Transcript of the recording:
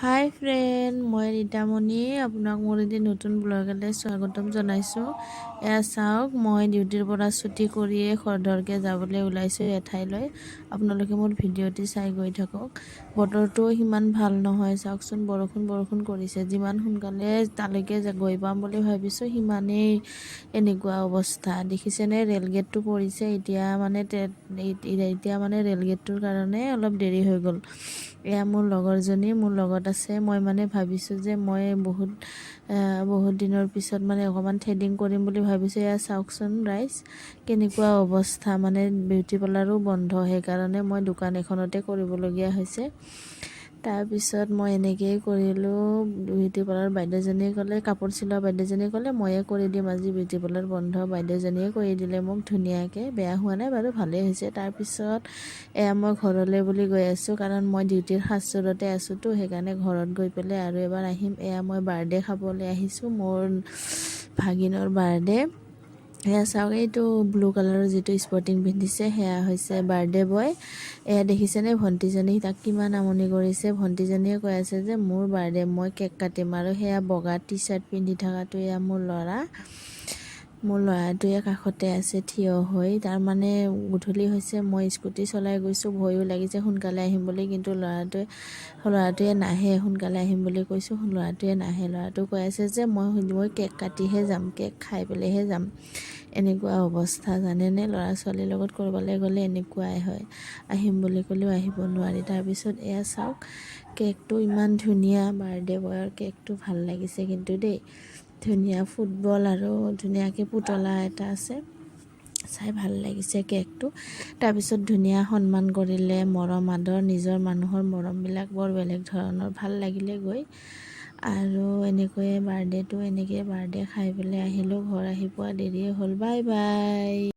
হাই friend, মই ৰীতামণি আপোনাক মোৰ এটি নতুন ব্লগলৈ স্বাগতম জনাইছোঁ। এয়া চাওক, মই ডিউটিৰ পৰা ছুটি কৰিয়ে খৰধৰকৈ যাবলৈ ওলাইছোঁ এঠাইলৈ। আপোনালোকে মোৰ ভিডিঅ'টি চাই গৈ থাকক। বতৰটো সিমান ভাল নহয়, চাওকচোন বৰষুণ কৰিছে। যিমান সোনকালে তালৈকে গৈ পাম বুলি ভাবিছোঁ সিমানেই এনেকুৱা অৱস্থা। দেখিছেনে ৰে'লগেটটো পৰিছে এতিয়া মানে ৰে'লগেটটোৰ কাৰণে অলপ দেৰি হৈ গ'ল। এয়া মোৰ লগৰজনী মোৰ লগত আছে। মই মানে ভাবিছোঁ যে মই বহুত দিনৰ পিছত মানে অকণমান থ্ৰেডিং কৰিম বুলি ভাবিছোঁ। এয়া চাওকচোন ৰাইজ, কেনেকুৱা অৱস্থা, মানে বিউটি পাৰ্লাৰো বন্ধ, সেইকাৰণে মই দোকান এখনতে কৰিবলগীয়া হৈছে। তাৰপিছত মই এনেকৈয়ে কৰিলোঁ। বিউটি পাৰ্লাৰ বাইদেউজনীয়ে ক'লে, কাপোৰ চিলোৱা বাইদেউজনীয়ে ক'লে ময়ে কৰি দিম আজি, বিউটি পাৰ্লাৰ বন্ধ। বাইদেউজনীয়ে কৰি দিলে মোক ধুনীয়াকৈ, বেয়া হোৱা নাই বাৰু, ভালেই হৈছে। তাৰপিছত এয়া মই ঘৰলৈ বুলি গৈ আছোঁ, কাৰণ মই ডিউটিৰ সাজযোৰতে আছোঁতো, সেইকাৰণে ঘৰত গৈ পেলাই আৰু এবাৰ আহিম। এয়া মই বাৰ্থডে খাবলৈ আহিছোঁ, মোৰ ভাগিনৰ বাৰ্থডে। সেয়া চাওক, এইটো ব্লু কালাৰৰ যিটো স্পৰ্টিং পিন্ধিছে সেয়া হৈছে বাৰ্থডে বয়। এয়া দেখিছেনে ভণ্টিজনী তাক কিমান আমনি কৰিছে। ভণ্টিজনীয়ে কৈ আছে যে মোৰ বাৰ্থডে, মই কেক কাটিম। আৰু সেয়া বগা টি চাৰ্ট পিন্ধি থকাটো এয়া মোৰ ল'ৰা। মোৰ ল'ৰাটোৱে কাষতে আছে থিয় হৈ। তাৰমানে গধূলি হৈছে, মই স্কুটি চলাই গৈছোঁ, ভয়ো লাগিছে সোনকালে আহিম বুলি, কিন্তু ল'ৰাটোৱে নাহে। সোনকালে আহিম বুলি কৈছোঁ, ল'ৰাটোৱে নাহে। ল'ৰাটোৱে কৈ আছে যে মই কেক কাটিহে যাম, কেক খাই পেলাইহে যাম। এনেকুৱা অৱস্থা জানেনে, ল'ৰা ছোৱালীৰ লগত ক'ৰবালৈ গ'লে এনেকুৱাই হয়, আহিম বুলি ক'লেও আহিব নোৱাৰি। তাৰপিছত এয়া চাওক, কেকটো ইমান ধুনীয়া, বাৰ্থডে বয়ৰ কেকটো ভাল লাগিছে কিন্তু দেই, ধুনীয়া ফুটবল আৰু ধুনীয়াকৈ পুতলা এটা আছে, চাই ভাল লাগিছে কেকটো। তাৰপিছত ধুনীয়া সন্মান কৰিলে, মৰম আদৰ, নিজৰ মানুহৰ মৰমবিলাক বৰ বেলেগ ধৰণৰ, ভাল লাগিলে গৈ। আৰু এনেকৈয়ে বাৰ্থডে খাই পেলাই আহিলোঁ। ঘৰ আহি পোৱা দেৰিয়ে হ'ল। Bye bye.